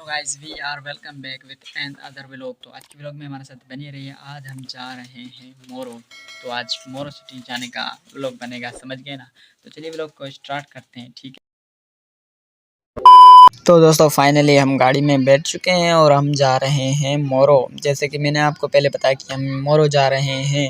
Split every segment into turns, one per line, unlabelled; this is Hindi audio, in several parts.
तो guys we are welcome back with and other vlog. तो आज की व्लॉग में हमारे साथ बने रहिए। आज हम जा रहे हैं मोरो। तो आज मोरो सिटी जाने का व्लॉग बनेगा, समझ गए ना। तो चलिए व्लॉग को स्टार्ट करते हैं, ठीक है। तो दोस्तों फाइनली हम गाड़ी में बैठ चुके हैं और हम जा रहे हैं मोरो। जैसे कि मैंने आपको पहले बताया कि हम मोरो जा रहे हैं।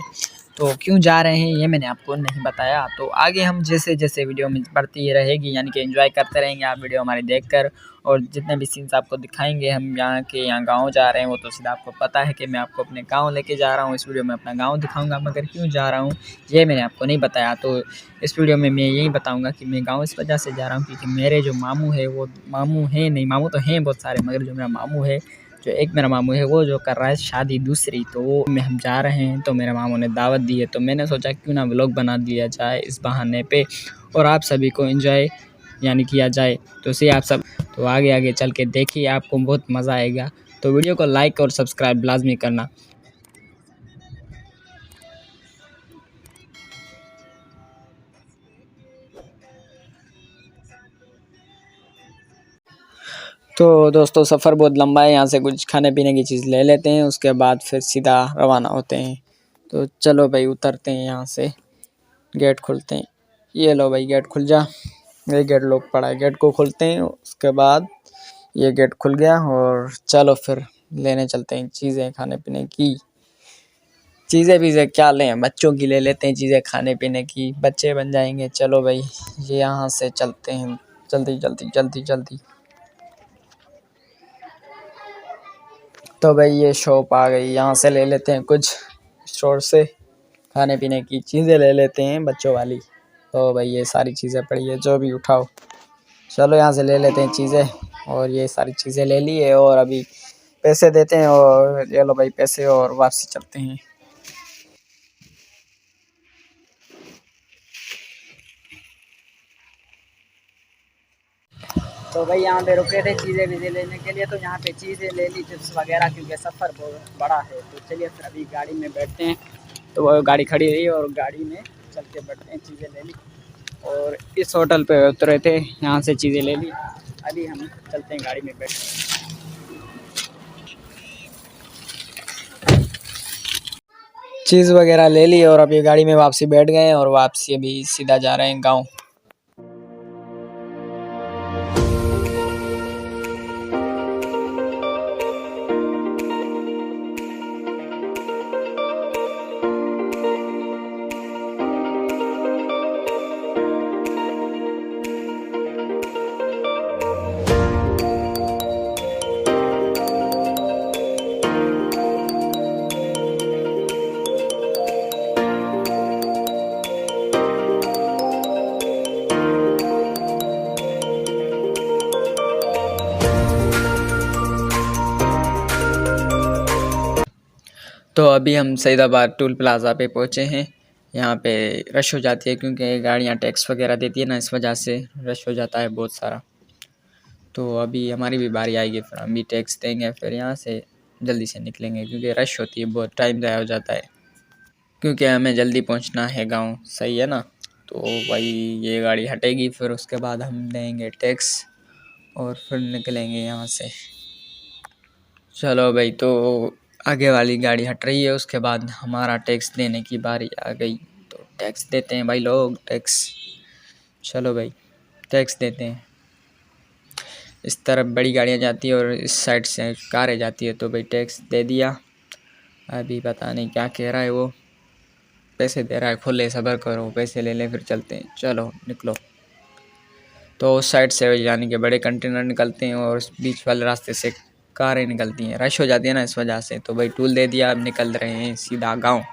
तो क्यों जा रहे हैं ये मैंने आपको नहीं बताया। तो आगे हम जैसे जैसे वीडियो में बढ़ती रहेगी, यानी कि एंजॉय करते रहेंगे आप वीडियो हमारी देखकर। और जितने भी सीन्स आपको दिखाएंगे, हम यहाँ गांव जा रहे हैं, वो तो सीधा आपको पता है कि मैं आपको अपने गांव लेके जा रहा हूँ। इस वीडियो में अपना गांव दिखाऊंगा, मगर क्यों जा रहा हूँ ये मैंने आपको नहीं बताया। तो इस वीडियो में मैं यही बताऊंगा कि मैं गांव इस वजह से जा रहा हूँ क्योंकि मेरे जो मामू है, वो मामू हैं नहीं, मामू तो हैं बहुत सारे, मगर जो मेरा मामू है, जो एक मेरा मामू है, वो जो कर रहा है शादी दूसरी। तो वो में हम जा रहे हैं, तो मेरे मामू ने दावत दी है। तो मैंने सोचा क्यों ना व्लॉग बना दिया जाए इस बहाने पे, और आप सभी को एंजॉय यानी किया जाए। तो इसे आप सब तो आगे आगे चल के देखिए, आपको बहुत मज़ा आएगा। तो वीडियो को लाइक और सब्सक्राइब लाजमी करना। तो दोस्तों सफ़र बहुत लंबा है, यहाँ से कुछ खाने पीने की चीज़ ले लेते हैं, उसके बाद फिर सीधा रवाना होते हैं। तो चलो भाई उतरते हैं यहाँ से, गेट खोलते हैं। ये लो भाई गेट खुल जा। ये गेट लॉक पड़ा है, गेट को खोलते हैं। उसके बाद ये गेट खुल गया और चलो फिर लेने चलते हैं चीज़ें खाने पीने की। चीज़ें भी क्या लें, बच्चों की ले लेते हैं चीज़ें खाने पीने की, बच्चे बन जाएंगे। चलो भाई ये यहाँ से चलते हैं, जल्दी जल्दी जल्दी जल्दी। तो भाई ये शॉप आ गई, यहाँ से ले लेते हैं कुछ स्टोर से खाने पीने की चीज़ें ले लेते हैं बच्चों वाली। तो भाई ये सारी चीज़ें पड़ी है, जो भी उठाओ चलो यहाँ से ले लेते हैं चीज़ें। और ये सारी चीज़ें ले लिए और अभी पैसे देते हैं, और ये लो भाई पैसे, और वापसी चलते हैं। तो भाई यहाँ पे रुके थे चीज़ें वीज़ें लेने के लिए, तो यहाँ पे चीज़ें ले ली, चिप्स वगैरह, क्योंकि सफ़र बहुत बड़ा है। तो चलिए फिर अभी गाड़ी में बैठते हैं। तो वो गाड़ी खड़ी रही और गाड़ी में चल के बैठते हैं, चीज़ें ले ली और इस होटल पे उतरे थे, यहाँ से चीज़ें ले ली। अभी हम चलते हैं गाड़ी में बैठ। चीज़ वगैरह ले ली और अभी गाड़ी में वापसी बैठ गए, और वापसी अभी सीधा जा रहे हैं गाँव। तो अभी हम सईदाबाद टोल प्लाज़ा पे पहुँचे हैं। यहाँ पे रश हो जाती है क्योंकि गाड़ियाँ टैक्स वगैरह देती है ना, इस वजह से रश हो जाता है बहुत सारा। तो अभी हमारी भी बारी आएगी, फिर हम भी टैक्स देंगे, फिर यहाँ से जल्दी से निकलेंगे क्योंकि रश होती है, बहुत टाइम ज़ाया हो जाता है, क्योंकि हमें जल्दी पहुँचना है गाँव, सही है ना। तो भाई ये गाड़ी हटेगी, फिर उसके बाद हम देंगे टैक्स और फिर निकलेंगे यहाँ से। चलो भाई तो आगे वाली गाड़ी हट रही है, उसके बाद हमारा टैक्स देने की बारी आ गई। तो टैक्स देते हैं भाई लोग, टैक्स। चलो भाई टैक्स देते हैं। इस तरफ बड़ी गाड़ियाँ जाती है और इस साइड से कारें जाती है। तो भाई टैक्स दे दिया। अभी पता नहीं क्या कह रहा है वो, पैसे दे रहा है, खुले सब्र करो, पैसे ले लें फिर चलते हैं, चलो निकलो। तो उस साइड से यानी कि बड़े कंटेनर निकलते हैं और उस बीच वाले रास्ते से कारें निकलती हैं, रश हो जाती है ना इस वजह से। तो भाई टूल दे दिया, अब निकल रहे हैं सीधा गाँव।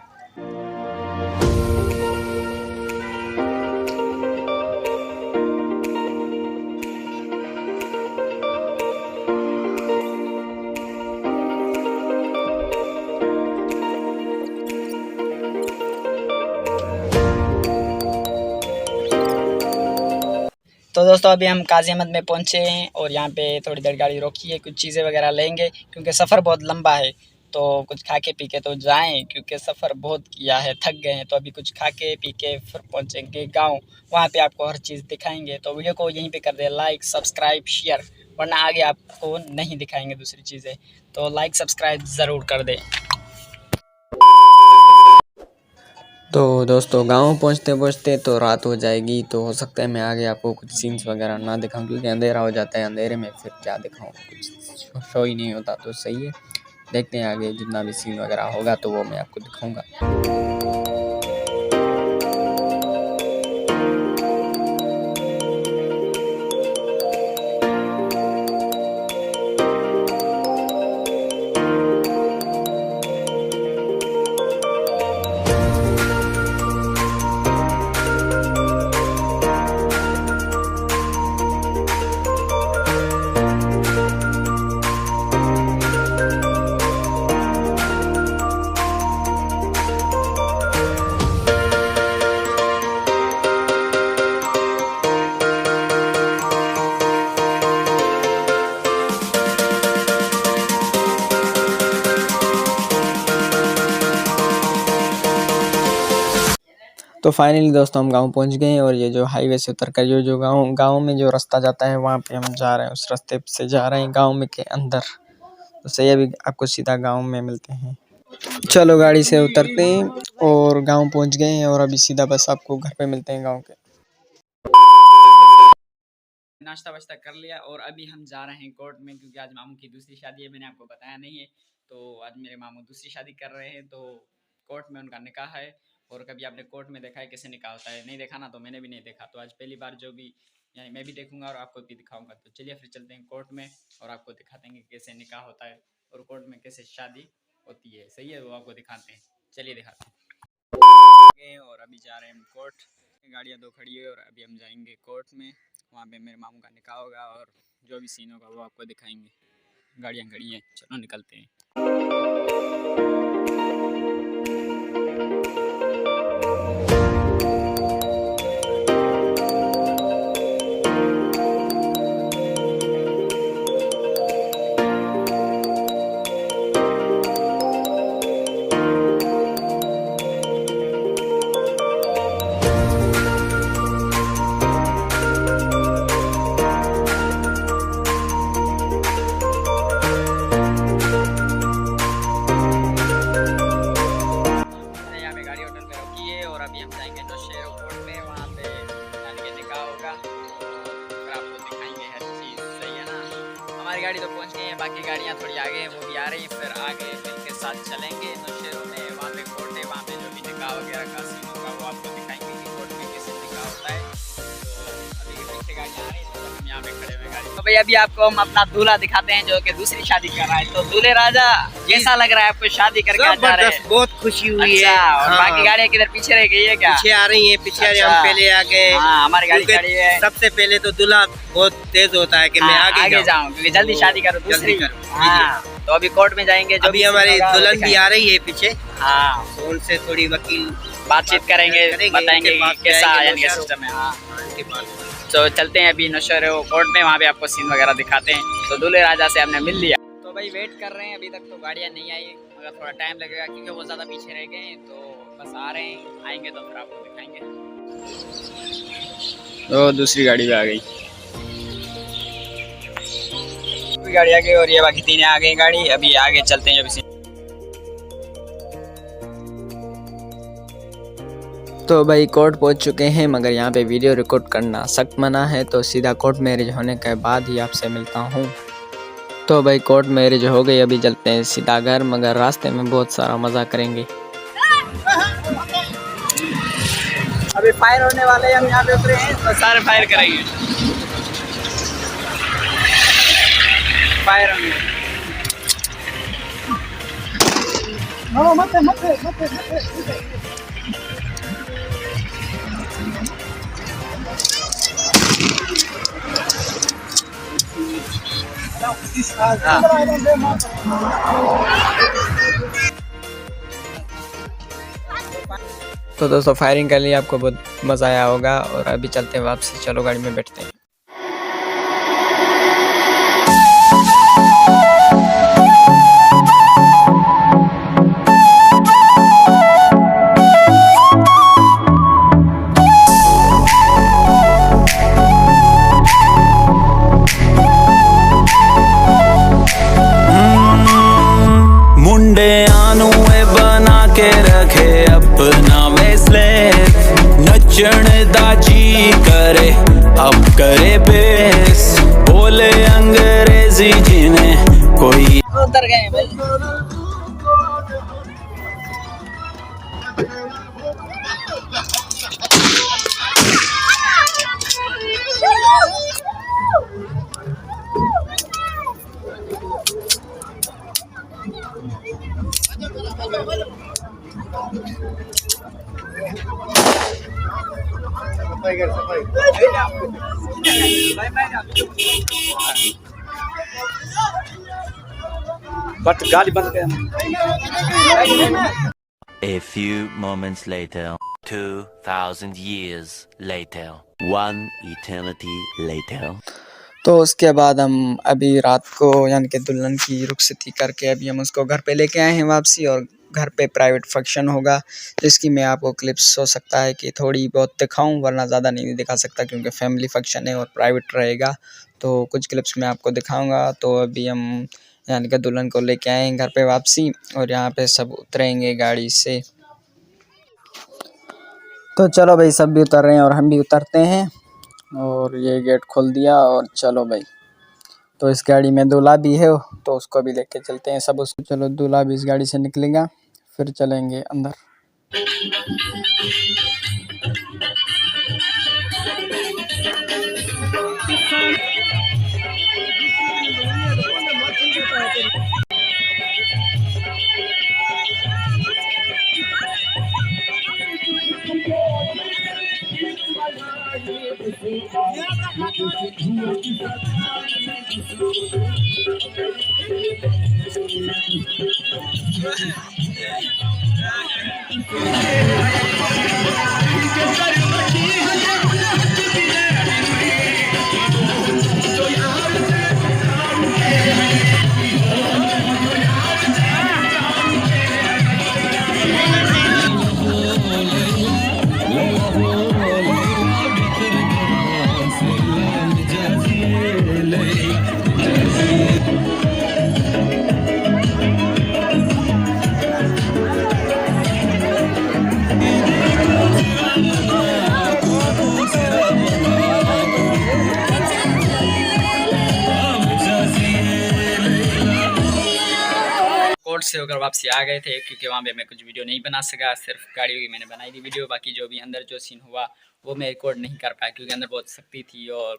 तो दोस्तों अभी हम काजी अहमद में पहुंचे हैं और यहाँ पे थोड़ी देर गाड़ी रोकी है, कुछ चीज़ें वगैरह लेंगे क्योंकि सफ़र बहुत लंबा है। तो कुछ खा के पी के तो जाएं, क्योंकि सफ़र बहुत किया है, थक गए हैं। तो अभी कुछ खा के पी के फिर पहुंचेंगे गांव, वहाँ पे आपको हर चीज़ दिखाएंगे। तो वीडियो को यहीं पे कर दे लाइक, सब्सक्राइब, शेयर वरना आगे आपको नहीं दिखाएंगे दूसरी चीज़ें। तो लाइक सब्सक्राइब ज़रूर कर दें। तो दोस्तों गांव पहुंचते पहुंचते तो रात हो जाएगी, तो हो सकता है मैं आगे आपको कुछ सीन्स वगैरह ना दिखाऊं, क्योंकि अंधेरा हो जाता है। अंधेरे में फिर क्या दिखाऊं, कुछ शो ही नहीं होता। तो सही है, देखते हैं आगे जितना भी सीन वगैरह होगा तो वो मैं आपको दिखाऊंगा। तो फाइनली दोस्तों हम गांव पहुंच गए हैं, और ये जो हाईवे से उतर कर जो गांव में जो रास्ता जाता है वहाँ पे हम जा रहे हैं। उस रास्ते से जा रहे हैं गांव में के अंदर। तो सही, अभी आपको सीधा गांव में मिलते हैं। चलो गाड़ी से उतरते हैं और गांव पहुंच गए हैं, और अभी सीधा बस आपको घर पे मिलते हैं गाँव के। नाश्ता वाश्ता कर लिया और अभी हम जा रहे हैं कोर्ट में, क्योंकि आज मामू की दूसरी शादी है। मैंने आपको बताया नहीं है, तो आज मेरे मामू दूसरी शादी कर रहे हैं, तो कोर्ट में उनका निकाह है। और कभी आपने कोर्ट में देखा है कैसे निकाह होता है? नहीं देखा ना, तो मैंने भी नहीं देखा। तो आज पहली बार जो भी यानी मैं भी देखूंगा और आपको भी दिखाऊंगा। तो चलिए फिर चलते हैं कोर्ट में और आपको दिखाते हैं कि कैसे निकाह होता है और कोर्ट में कैसे शादी होती है। सही है, वो आपको दिखाते हैं। चलिए दिखाते हैं। और अभी जा रहे हैं हम कोर्ट। गाड़ियाँ दो खड़ी है और अभी हम जाएंगे कोर्ट में। वहाँ पे मेरे मामू का निकाह होगा और जो भी सीन होगा वो आपको दिखाएंगे। गाड़ियाँ खड़ी हैं, चलो निकलते हैं। हमारी गाड़ी तो पहुंच गई है, बाकी गाड़ियां थोड़ी आगे हैं, वो भी आ रही हैं। फिर आगे इनके साथ चलेंगे नौशेरों में। वहाँ पे कोर्ट है, वहाँ पे जो भी निकाह वगैरह का सीन होगा वो आपको दिखाएंगे कि कोर्ट में कैसे निकाह होता है। तो अभी पीछे गाड़ियाँ आ रही हैं, तो हम यहाँ पे खड़े हुए गाड़ी। तो भाई अभी आपको हम अपना दूल्हा दिखाते हैं जो कि दूसरी शादी कर रहा है। तो दूल्हे राजा कैसा लग रहा है आपको शादी करके आ जा रहे हैं?
बहुत खुशी हुई है।
और बाकी गाड़ियाँ किधर पीछे रह गई है क्या?
पीछे आ रही है, पीछे आ रही है, हम पहले आ गए।
हमारी गाड़ी खड़ी है।
सबसे पहले तो दूल्हा बहुत तेज होता है कि मैं आगे
जाऊँ, क्योंकि जल्दी शादी करो दूसरी। तो अभी कोर्ट में जाएंगे। जो
अभी हमारी दुल्हन भी आ रही है पीछे।
हाँ,
तो उनसे थोड़ी वकील
बातचीत करेंगे, बताएंगे कैसा सिस्टम है। तो चलते हैं अभी नौशेरा कोर्ट में, वहाँ पे आपको सीन वगैरह दिखाते हैं। तो दूल्हे राजा से हमने मिल लिया। तो भाई वेट कर रहे हैं, अभी तक तो गाड़ियाँ नहीं आई, मगर थोड़ा टाइम लगेगा क्योंकि वो ज़्यादा पीछे रह गए हैं। तो बस आ रहे हैं, आएंगे तो फिर आपको दिखाएंगे। तो दूसरी गाड़ी भी आ गई, गाड़ी आ गई और ये बाकी तीन आ गई गाड़ी। अभी आगे चलते हैं जब। तो भाई कोर्ट पहुंच चुके हैं, मगर यहाँ पे वीडियो रिकॉर्ड करना सख्त मना है। तो सीधा कोर्ट मैरिज होने के बाद ही आपसे मिलता हूँ। तो भाई कोर्ट मैरिज हो गई, अभी चलते हैं सीधा घर, मगर रास्ते में बहुत सारा मज़ा करेंगे। अभी फायर होने वाले हैं, हम यहाँ पे उतरे हैं तो सारे फायर करेंगे। फायर होने तो दोस्तों फायरिंग कर लिए, आपको बहुत मज़ा आया होगा। और अभी चलते हैं वापसी, चलो गाड़ी में बैठते हैं। उतर गए हैं भाई।
बट गाड़ी बंद कर।
A few moments later, 2,000 years later, one eternity later.
तो उसके बाद हम अभी रात को यानी कि दुल्हन की रुखसती करके अभी हम उसको घर पे लेके आए हैं वापसी, और घर पे प्राइवेट फंक्शन होगा जिसकी मैं आपको क्लिप्स हो सकता है कि थोड़ी बहुत दिखाऊं, वरना ज़्यादा नहीं दिखा सकता क्योंकि फैमिली फंक्शन है और प्राइवेट रहेगा। तो कुछ क्लिप्स मैं आपको दिखाऊंगा। तो अभी हम यानी कि दुल्हन को लेके आए हैं घर पे वापसी, और यहाँ पे सब उतरेंगे गाड़ी से। तो चलो भाई, सब भी उतर रहे हैं और हम भी उतरते हैं, और ये गेट खोल दिया और चलो भाई। तो इस गाड़ी में दूल्हा भी है तो उसको भी लेके चलते हैं सब। उसको चलो, दूल्हा भी इस गाड़ी से निकलेगा, फिर चलेंगे अंदर। कोर्ट से होकर वापसी आ गए थे क्योंकि वहाँ पे मैं कुछ वीडियो नहीं बना सका, सिर्फ गाड़ियों की मैंने बनाई थी वीडियो। बाकी जो भी अंदर जो सीन हुआ वो मैं रिकॉर्ड नहीं कर पाया क्योंकि अंदर बहुत सख्ती थी और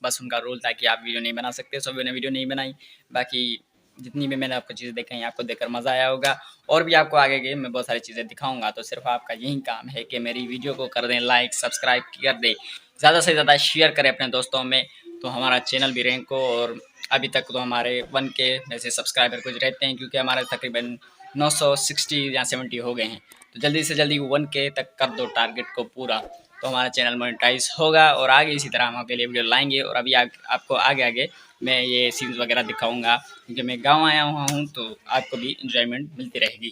बस उनका रूल था कि आप वीडियो नहीं बना सकते, सो मैंने वीडियो नहीं बनाई। बाकी जितनी भी मैंने आपको चीज़ें दिखाई आपको देखकर मज़ा आया होगा, और भी आपको आगे के मैं बहुत सारी चीज़ें दिखाऊंगा। तो सिर्फ आपका यही काम है कि मेरी वीडियो को कर दें लाइक, सब्सक्राइब कर दें, ज़्यादा से ज़्यादा शेयर करें अपने दोस्तों में, तो हमारा चैनल भी रैंक हो। और अभी तक तो हमारे 1K वैसे सब्सक्राइबर कुछ रहते हैं क्योंकि हमारे तकरीबन 960 या 70 हो गए हैं। तो जल्दी से जल्दी 1K तक कर दो टारगेट को पूरा, तो हमारा चैनल मोनेटाइज होगा और आगे इसी तरह हम आपके लिए वीडियो लाएंगे। और अभी आपको आगे मैं ये सीन्स वगैरह दिखाऊंगा क्योंकि मैं गांव आया हुआ हूँ, तो आपको भी इंजॉयमेंट मिलती रहेगी।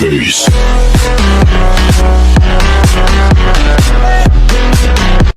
Peace.